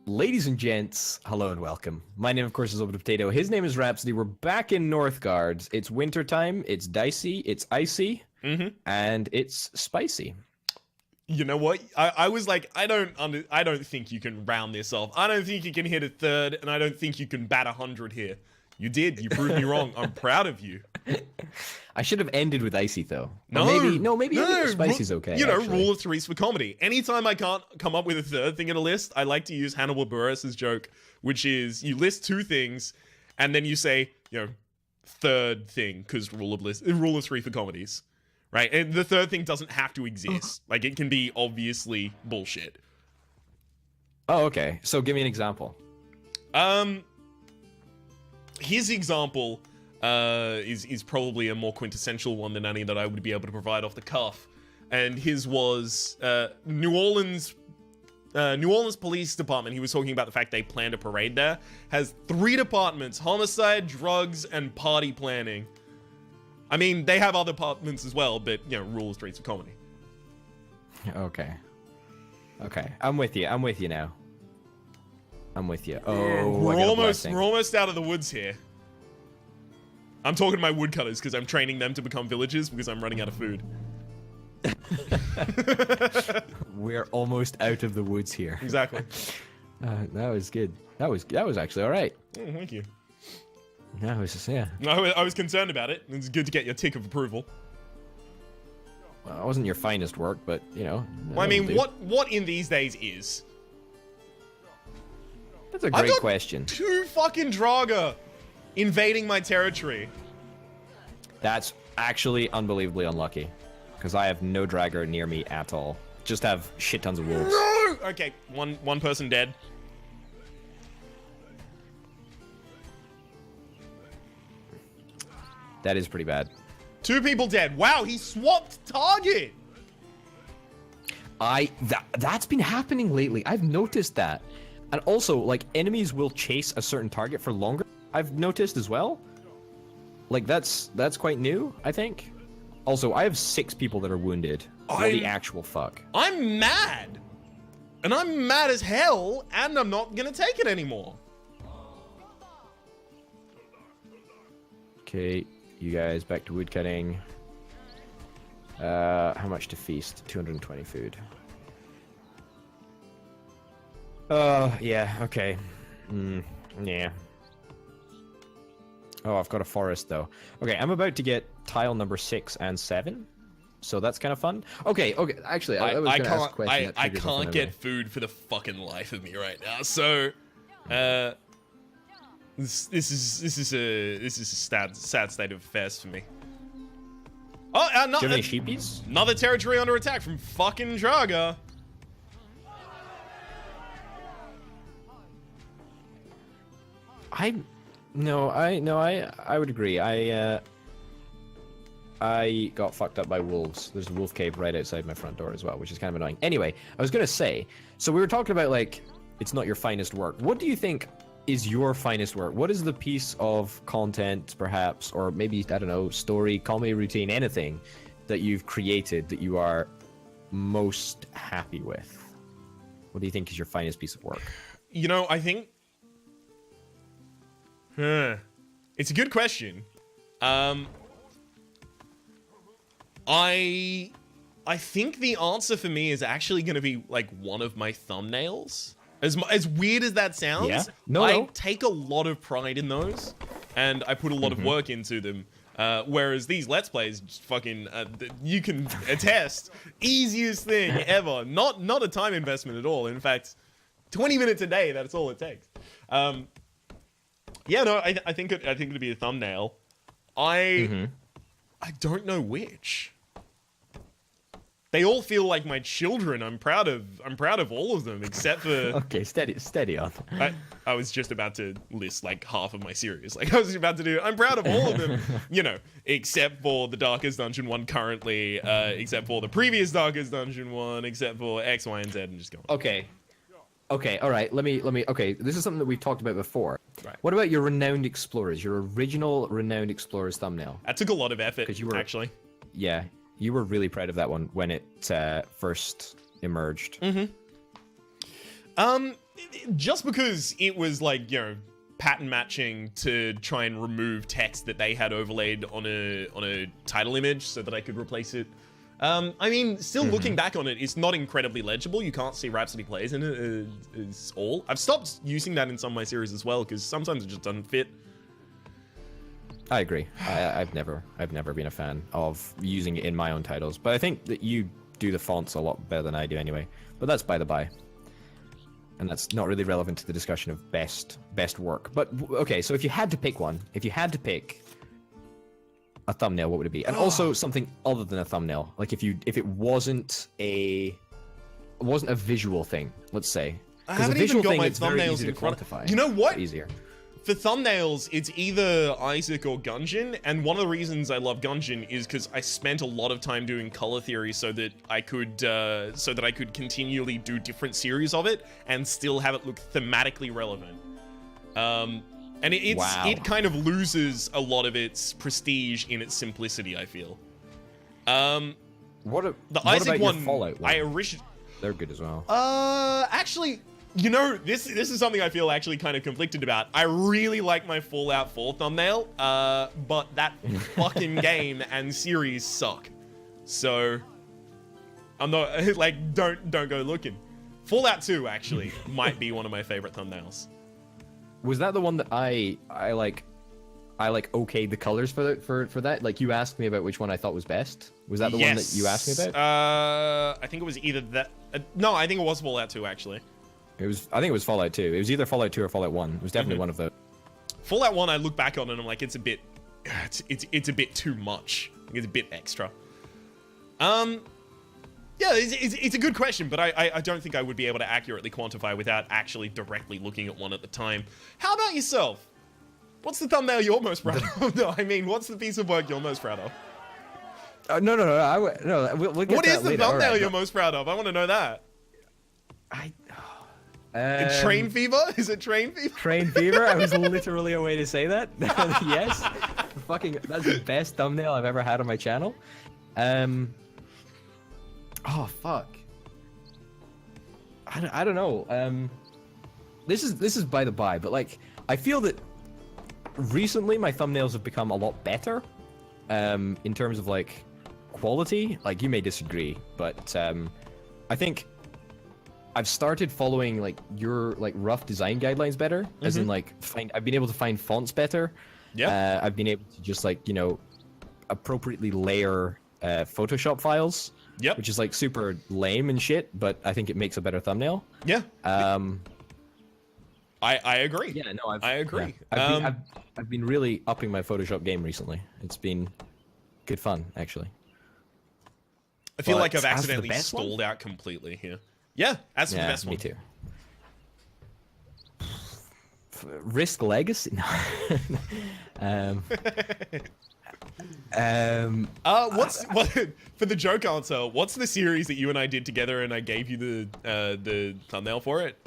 Ladies and gents, hello and welcome. My name, of course, is Open Potato. His name is Rhapsody. We're back in Northgard. It's wintertime, it's dicey, it's icy, and it's spicy. You know what? I was like, I don't think you can round this off. I don't think you can hit a third, and I don't think you can bat 100 here. You did. You proved me wrong. I'm proud of you. I should have ended with icy though. No, maybe spicy's okay. You know, actually. rule of threes for comedy. Anytime I can't come up with a third thing in a list, I like to use Hannibal Buress's joke, which is you list two things, and then you say, you know, third thing, because rule of three for comedies, right? And the third thing doesn't have to exist. Like, it can be obviously bullshit. Oh, okay. So give me an example. His example is probably a more quintessential one than any that I would be able to provide off the cuff. And his was New Orleans Police Department. He was talking about the fact they planned a parade there. Has 3 departments: homicide, drugs, and party planning. I mean, they have other departments as well, but, you know, rule of threes for comedy. Okay. I'm with you now. I'm with you. Oh, we're almost out of the woods here. I'm talking to my woodcutters because I'm training them to become villagers because I'm running out of food. We're almost out of the woods here. Exactly. That was good. That was actually all right. Oh, thank you. That was just, yeah. I was concerned about it. It's good to get your tick of approval. Well, it wasn't your finest work, but you know. Well, I mean, what in these days is? That's a great question. 2 fucking Draga invading my territory. That's actually unbelievably unlucky, because I have no Dragger near me at all. Just have shit tons of wolves. No! Okay, one person dead. That is pretty bad. 2 people dead. Wow, he swapped target. That's been happening lately. I've noticed that. And also, like, enemies will chase a certain target for longer. I've noticed as well. Like, that's quite new, I think. Also, I have 6 people that are wounded. What the actual fuck? I'm mad. And I'm mad as hell, and I'm not gonna take it anymore. Okay, you guys back to woodcutting. How much to feast? 220 food. Yeah, okay. Yeah. Oh, I've got a forest, though. Okay, I'm about to get tile number 6 and 7. So that's kind of fun. Okay, actually, I was gonna ask a question. I can't get food for the fucking life of me right now, so... This is a sad state of affairs for me. Oh, do you have any sheepies? Another territory under attack from fucking Draga. I would agree. I got fucked up by wolves. There's a wolf cave right outside my front door as well, which is kind of annoying. Anyway, I was gonna say, so we were talking about, like, it's not your finest work. What do you think is your finest work? What is the piece of content, perhaps, or maybe, I don't know, story, comedy routine, anything that you've created that you are most happy with? What do you think is your finest piece of work? You know, I think... It's a good question. I think the answer for me is actually going to be, like, one of my thumbnails. As weird as that sounds, yeah. I take a lot of pride in those, and I put a lot of work into them. Whereas these Let's Plays, just fucking, you can attest, easiest thing ever. Not a time investment at all. In fact, 20 minutes a day, that's all it takes. Yeah, no, I think it'd be a thumbnail. I don't know which. They all feel like my children. I'm proud of all of them, except for... Okay, steady on. I was just about to list, like, half of my series. Like, I was about to do... I'm proud of all of them, you know, except for the Darkest Dungeon one currently, except for the previous Darkest Dungeon one, except for X, Y, and Z, and just go on. Okay, all right. Let me. Okay, this is something that we've talked about before. Right. What about your Renowned Explorers? Your original Renowned Explorers thumbnal? That took a lot of effort, actually. Yeah, you were really proud of that one when it first emerged. just because it was like, you know, pattern matching to try and remove text that they had overlaid on a title image so that I could replace it. I mean, still looking back on it, it's not incredibly legible. You can't see Rhapsody plays in it, is all. I've stopped using that in some of my series as well, because sometimes it just doesn't fit. I agree. I've never been a fan of using it in my own titles, but I think that you do the fonts a lot better than I do anyway. But that's by the by. And that's not really relevant to the discussion of best work. But okay, so if you had to pick one, if you had to pick a thumbnail, what would it be? And also something other than a thumbnail, like if it wasn't a visual thing, let's say. I haven't even got my thumbnails in front. Quantify. You know what? Easier. For thumbnails, it's either Isaac or Gungeon, and one of the reasons I love Gungeon is because I spent a lot of time doing color theory so that I could continually do different series of it and still have it look thematically relevant. And it kind of loses a lot of its prestige in its simplicity, I feel. What Isaac about one, your Fallout one? I originally... They're good as well. Actually... You know, this is something I feel actually kind of conflicted about. I really like my Fallout 4 thumbnail, but that fucking game and series suck. So, I'm not, like, don't go looking. Fallout 2, actually, might be one of my favorite thumbnails. Was that the one that I okayed the colors for that? Like, you asked me about which one I thought was best? Was that the one that you asked me about? I think it was either that... no, I think it was Fallout 2, actually. I think it was Fallout 2. It was either Fallout 2 or Fallout 1. It was definitely one of those. Fallout 1, I look back on and I'm like, it's a bit too much. It's a bit extra. Yeah, it's a good question, but I don't think I would be able to accurately quantify without actually directly looking at one at the time. How about yourself? What's the thumbnail you're most proud of? No, I mean, what's the piece of work you're most proud of? No. We'll get what is the later. thumbnail right, you're most proud of? I want to know that. Train Fever? Is it Train Fever? Train Fever? I was literally a way to say that. Yes. That's the best thumbnail I've ever had on my channel. Oh, fuck. I don't know. This is by the by, but like, I feel that recently my thumbnails have become a lot better. In terms of like quality. Like, you may disagree, but I think I've started following like your like rough design guidelines better, as in like I've been able to find fonts better. Yeah. I've been able to just like, you know, appropriately layer Photoshop files. Yep. Which is like super lame and shit, but I think it makes a better thumbnail. Yeah. I agree. Yeah, no, I agree. Yeah. I've been really upping my Photoshop game recently. It's been good fun, actually. I feel like I've accidentally stalled out completely here. Yeah, as for the best one. Me too. Risk Legacy? No. What for the joke answer? What's the series that you and I did together, and I gave you the thumbnail for it?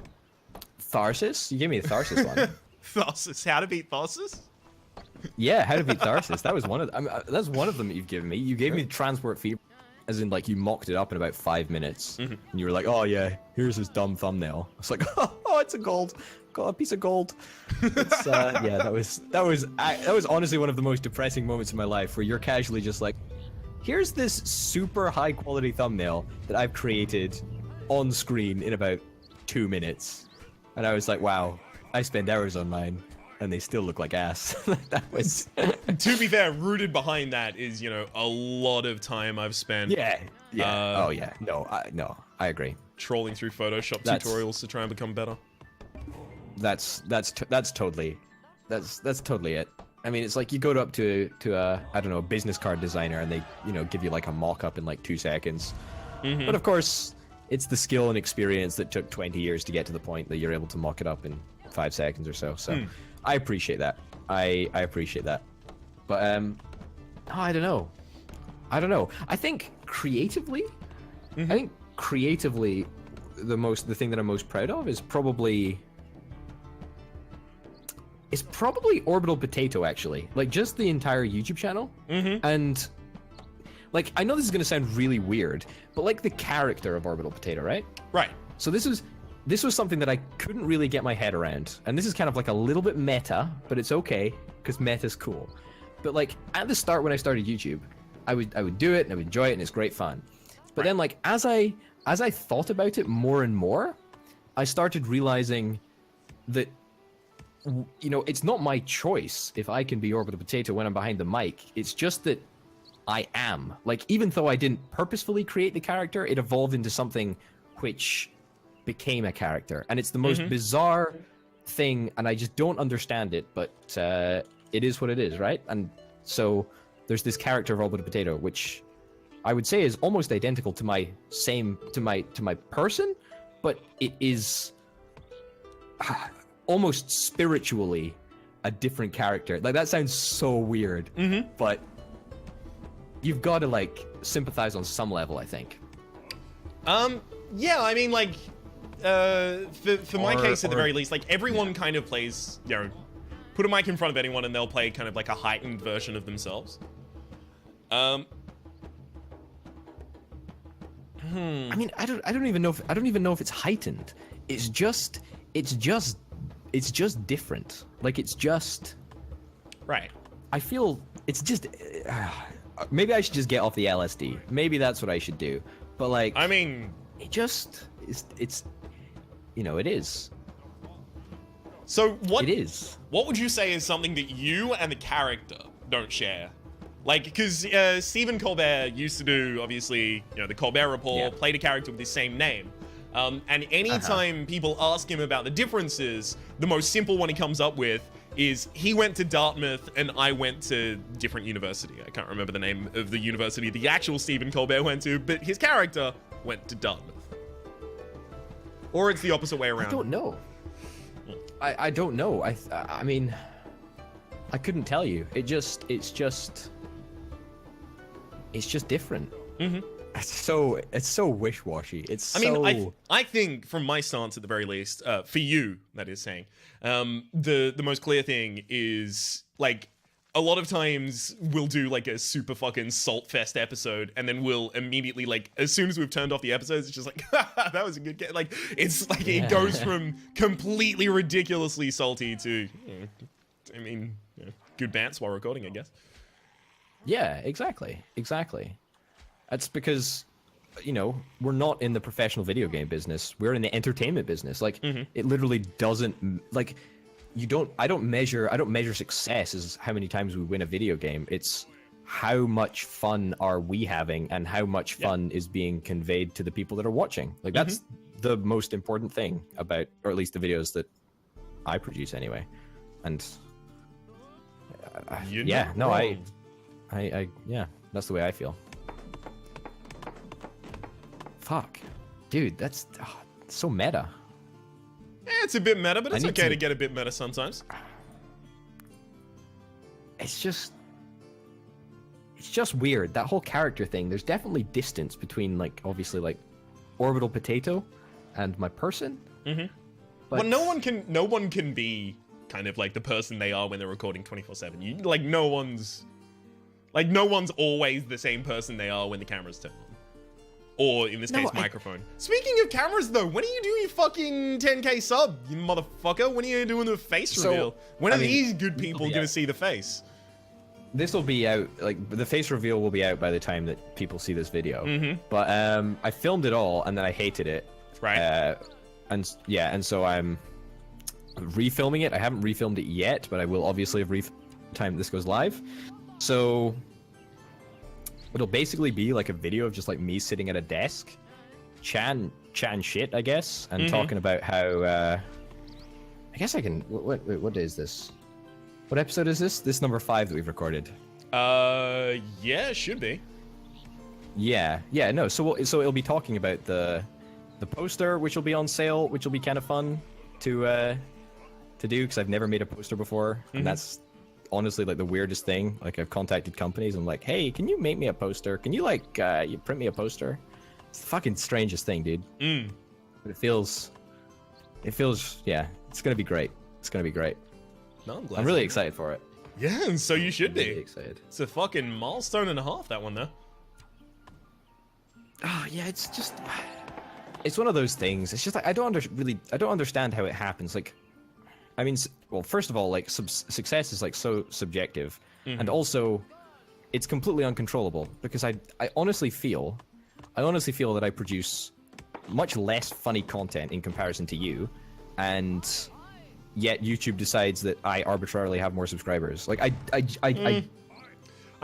Tharsis? You gave me the Tharsis one. Tharsis? How to beat Tharsis? Yeah, How to Beat Tharsis. That was one of. That's one of them that you've given me. You gave me Transport Fever, as in like you mocked it up in about 5 minutes, and you were like, "Oh yeah, here's his dumb thumbnail." I was like, "Oh, it's a piece of gold." It's, yeah, that was honestly one of the most depressing moments in my life, where you're casually just like, "Here's this super high quality thumbnail that I've created on screen in about 2 minutes," and I was like, "Wow, I spend hours on mine, and they still look like ass." That was. To be fair, rooted behind that is, you know, a lot of time I've spent. Yeah. Oh yeah. No, I agree. Trolling through Photoshop tutorials to try and become better. That's totally it. I mean, it's like you go up to a, I don't know, a business card designer, and they, you know, give you like a mock-up in like 2 seconds. But of course, it's the skill and experience that took 20 years to get to the point that you're able to mock it up in 5 seconds or so. So I appreciate that. I appreciate that. But I don't know. I think creatively, the thing that I'm most proud of is probably Orbital Potato, actually. Like, just the entire YouTube channel. And like, I know this is gonna sound really weird, but like the character of Orbital Potato, right? Right. So this this was something that I couldn't really get my head around. And this is kind of like a little bit meta, but it's okay, because meta's cool. But like, at the start when I started YouTube, I would do it, and I would enjoy it, and it's great fun. But then like, as I thought about it more and more, I started realizing that, you know, it's not my choice if I can be Orbital Potato when I'm behind the mic. It's just that I am. Like, even though I didn't purposefully create the character, it evolved into something which became a character. And it's the most bizarre thing, and I just don't understand it, but it is what it is, right? And so there's this character of Orbital Potato, which I would say is almost identical to my person, but it is almost spiritually a different character. Like, that sounds so weird, but you've got to like sympathize on some level, I think. Yeah, I mean, like, for my case at the very least, like, everyone kind of plays, you know, put a mic in front of anyone and they'll play kind of like a heightened version of themselves. I mean, I don't even know if it's heightened. It's just different. Like, it's just right. I feel it's just maybe I should just get off the LSD. Maybe that's what I should do. But like, I mean, it just it's you know, it is. So what it is? What would you say is something that you and the character don't share? Like, because Stephen Colbert used to do, obviously, you know, the Colbert Report, played a character with the same name. And anytime people ask him about the differences, the most simple one he comes up with is he went to Dartmouth and I went to different university. I can't remember the name of the university the actual Stephen Colbert went to, but his character went to Dartmouth. Or it's the opposite way around. I don't know. I don't know. I mean, I couldn't tell you. It's just different. It's so wish-washy. I think from my stance at the very least, for you, that is saying, the most clear thing is, like, a lot of times we'll do like a super fucking salt fest episode, and then we'll immediately, like, as soon as we've turned off the episodes, it's just like, that was a good game. Like, it's like, it goes from completely ridiculously salty to, I mean, good bants while recording, I guess. Yeah, exactly. That's because, you know, we're not in the professional video game business. We're in the entertainment business. Like, it literally doesn't, like, I don't measure success as how many times we win a video game. It's how much fun are we having and how much fun is being conveyed to the people that are watching. Like, that's the most important thing about, or at least the videos that I produce anyway. And yeah, that's the way I feel. Fuck, dude, that's so meta. Yeah, it's a bit meta, but it's okay to get a bit meta sometimes. It's just weird, that whole character thing. There's definitely distance between, like, obviously, like, Orbital Potato and my person. But well, no one can be kind of like the person they are when they're recording 24/7. Like, no one's always the same person they are when the camera's turned on. Or, in this case, microphone. Speaking of cameras, though, when are you doing your fucking 10k sub, you motherfucker? When are you doing the face reveal? When are these good people gonna see the face? This will be out, like, the face reveal will be out by the time that people see this video. But I filmed it all, and then I hated it. Right. And so I'm refilming it. I haven't refilmed it yet, but I will obviously have time this goes live. So it'll basically be like a video of just like me sitting at a desk, chatting shit, I guess, and talking about how. I guess I can. What day is this? What episode is this? This number 5 that we've recorded. Yeah, it should be. Yeah. No. So it'll be talking about the poster, which will be on sale, which will be kind of fun to do, because I've never made a poster before, and that's honestly like the weirdest thing. Like, I've contacted companies, I'm like, hey, can you make me a poster? Can you, like, you print me a poster? It's the fucking strangest thing, dude. But it feels yeah, it's gonna be great. No, I'm really excited for it. Yeah, and so you should be. Really excited. It's a fucking milestone and a half, that one, though. Oh yeah, it's just it's one of those things. It's just like I don't understand how it happens. Like, I mean, well, first of all, like success is like so subjective, and also it's completely uncontrollable because I honestly feel that I produce much less funny content in comparison to you, and yet YouTube decides that I arbitrarily have more subscribers. Like I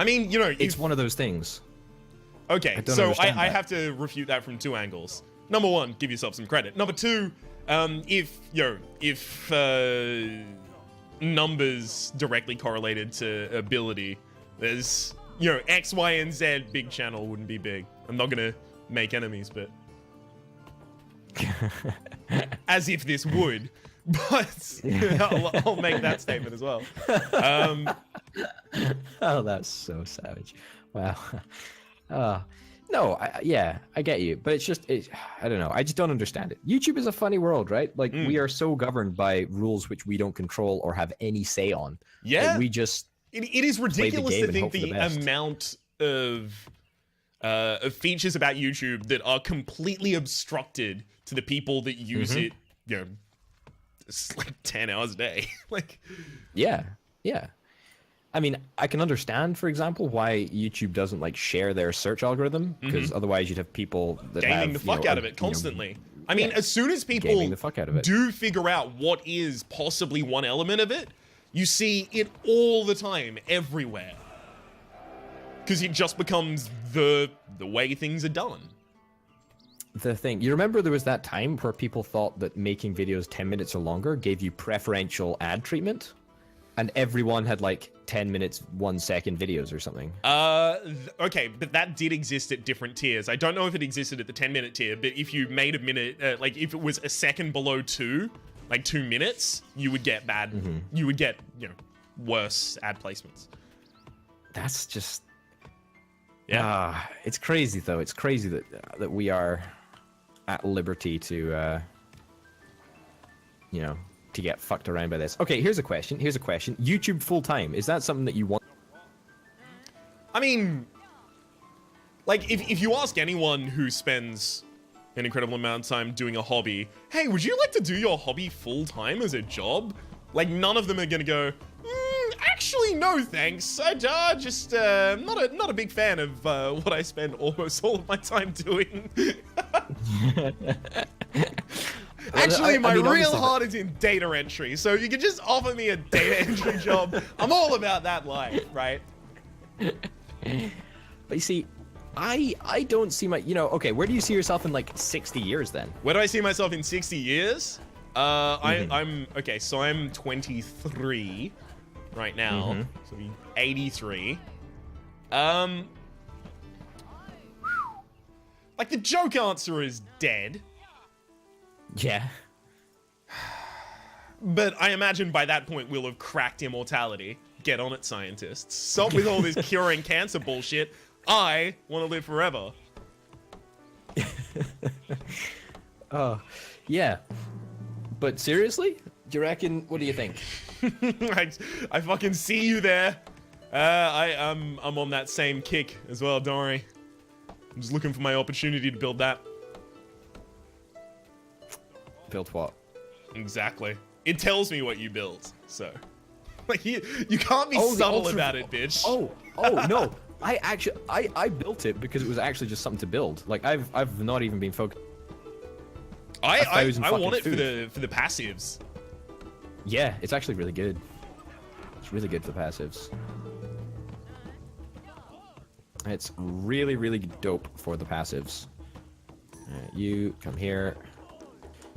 mean, you know, it's one of those things. Okay, so I have to refute that from two angles. Number one, give yourself some credit. Number two, if numbers directly correlated to ability, there's, you know, X, Y, and Z, big channel wouldn't be big. I'm not gonna make enemies, but as if this would. But I'll make that statement as well. Oh, that's so savage. Wow. No, yeah, I get you, but it's just, I don't know, I just don't understand it. YouTube is a funny world, right? Like, we are so governed by rules which we don't control or have any say on. Yeah. Like, we just it is ridiculous to think the amount of features about YouTube that are completely obstructed to the people that use it, you know, it's like 10 hours a day. Like, yeah. I mean, I can understand, for example, why YouTube doesn't like share their search algorithm, because otherwise you'd have people that gaming the fuck out of it constantly. I mean, as soon as people do figure out what is possibly one element of it, you see it all the time, everywhere. Because it just becomes the way things are done. The thing, you remember there was that time where people thought that making videos 10 minutes or longer gave you preferential ad treatment? And everyone had like 10 minutes, 1 second videos or something. Okay, but that did exist at different tiers. I don't know if it existed at the 10-minute tier, but if you made a minute, like if it was a second below 2, like 2 minutes, you would get bad, you would get, you know, worse ad placements. That's just, yeah. It's crazy though. It's crazy that we are at liberty to, you know, to get fucked around by this. Okay, here's a question. YouTube full-time, is that something that you want? I mean, like, if you ask anyone who spends an incredible amount of time doing a hobby, hey, would you like to do your hobby full-time as a job? Like, none of them are gonna go, actually, no thanks. I just not a big fan of what I spend almost all of my time doing. Actually, my real heart is in data entry, so you can just offer me a data entry job. I'm all about that life, right? But you see, I don't see my, you know, okay, where do you see yourself in like 60 years then? Where do I see myself in 60 years? I'm okay, so I'm 23 right now, so I'll be 83. Like, the joke answer is dead. Yeah. But I imagine by that point we'll have cracked immortality. Get on it, scientists. Stop with all this curing cancer bullshit. I want to live forever. Oh, yeah. But seriously? Do you reckon, what do you think? I fucking see you there. I'm on that same kick as well, don't worry. I'm just looking for my opportunity to build that. Built what? Exactly. It tells me what you built, so. Like, you can't be subtle about it, bitch. Oh, no. I built it because it was actually just something to build. Like, I've not even been focused. I want it for the passives. Yeah, it's actually really good. It's really good for the passives. It's really, really dope for the passives. You come here.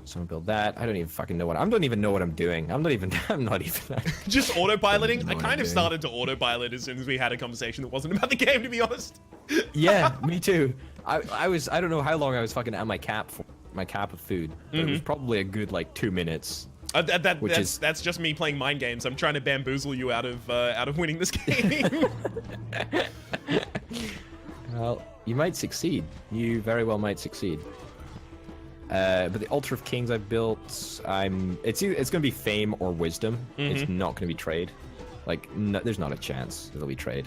Someone build that. I don't even fucking know what I don't even know what I'm doing. I'm not even just autopiloting. I kind of started to autopilot as soon as we had a conversation that wasn't about the game, to be honest. Yeah, me too. I don't know how long I was fucking at my cap of food. But it was probably a good like 2 minutes. That's just me playing mind games. I'm trying to bamboozle you out of winning this game. Well, you might succeed. You very well might succeed. But the Altar of Kings I built, it's gonna be fame or wisdom. It's not gonna be trade. Like, no, there's not a chance it'll be trade.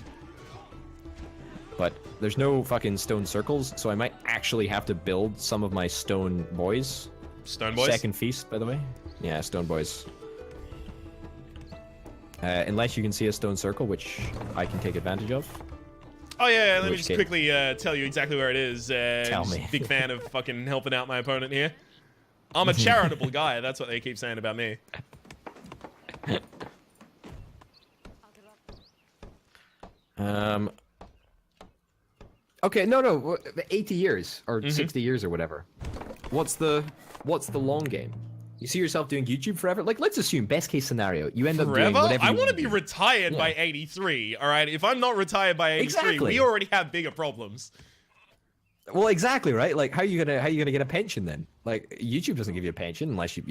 But there's no fucking stone circles, so I might actually have to build some of my stone boys. Stone boys? Second feast, by the way. Yeah, stone boys. Unless you can see a stone circle, which I can take advantage of. Oh yeah, let me just quickly tell you exactly where it is. Tell me. Big fan of fucking helping out my opponent here. I'm a charitable guy, that's what they keep saying about me. Okay, no, 80 years or 60 years or whatever. What's the long game? You see yourself doing YouTube forever? Like, let's assume best case scenario, you end up doing whatever. I want to be retired by 83. All right, if I'm not retired by 83, we already have bigger problems. Well, exactly, right? Like, how are you gonna get a pension then? Like, YouTube doesn't give you a pension unless you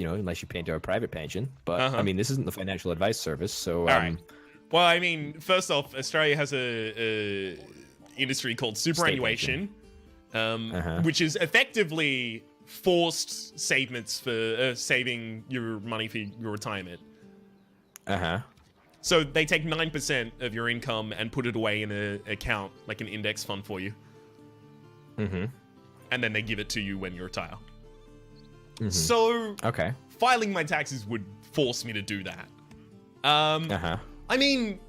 pay into a private pension. But I mean, this isn't the financial advice service, so. All right. Well, I mean, first off, Australia has a industry called superannuation, which is effectively forced savings for saving your money for your retirement. So they take 9% of your income and put it away in an account, like an index fund for you. And then they give it to you when you retire. So filing my taxes would force me to do that. I mean,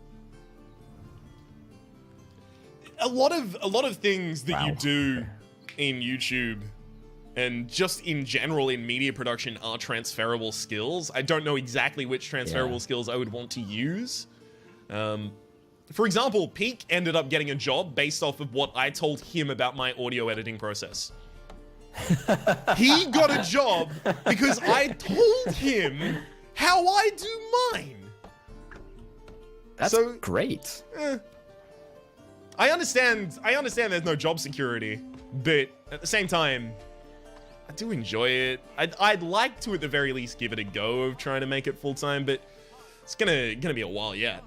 a lot of things that you do in YouTube and just in general in media production are transferable skills. I don't know exactly which transferable skills I would want to use. For example, Peak ended up getting a job based off of what I told him about my audio editing process. He got a job because I told him how I do mine. That's great. I understand there's no job security, but at the same time, I do enjoy it. I'd like to at the very least give it a go of trying to make it full time, but it's gonna be a while yet.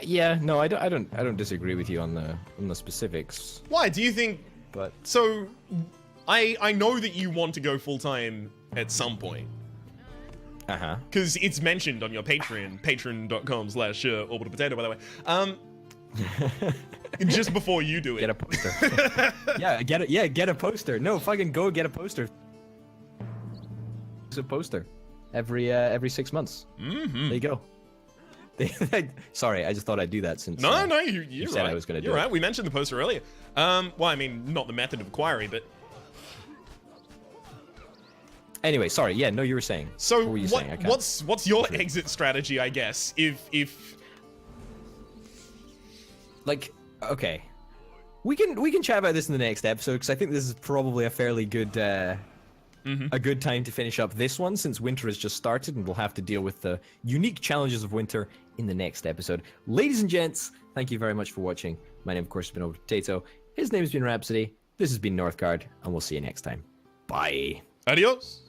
Yeah, no, I don't disagree with you on the specifics. Why do you think? But so, I know that you want to go full time at some point. Because it's mentioned on your Patreon, patreon.com/orbitalpotato, by the way. Just before you do it. Get a poster. Get a poster. No, fucking go get a poster. It's a poster every 6 months. There you go. Sorry, I just thought I'd do that since. No, you said right. I was going to do You're right. it. We mentioned the poster earlier. Well, I mean, not the method of inquiry, but. Anyway, sorry. Yeah, no, you were saying. So what were you saying? What's your exit strategy? I guess if like, okay, we can chat about this in the next episode because I think this is probably a fairly good a good time to finish up this one since winter has just started and we'll have to deal with the unique challenges of winter in the next episode. Ladies and gents, thank you very much for watching. My name, of course, has been Over Potato. His name has been Rhapsody. This has been Northgard, and we'll see you next time. Bye. Adios.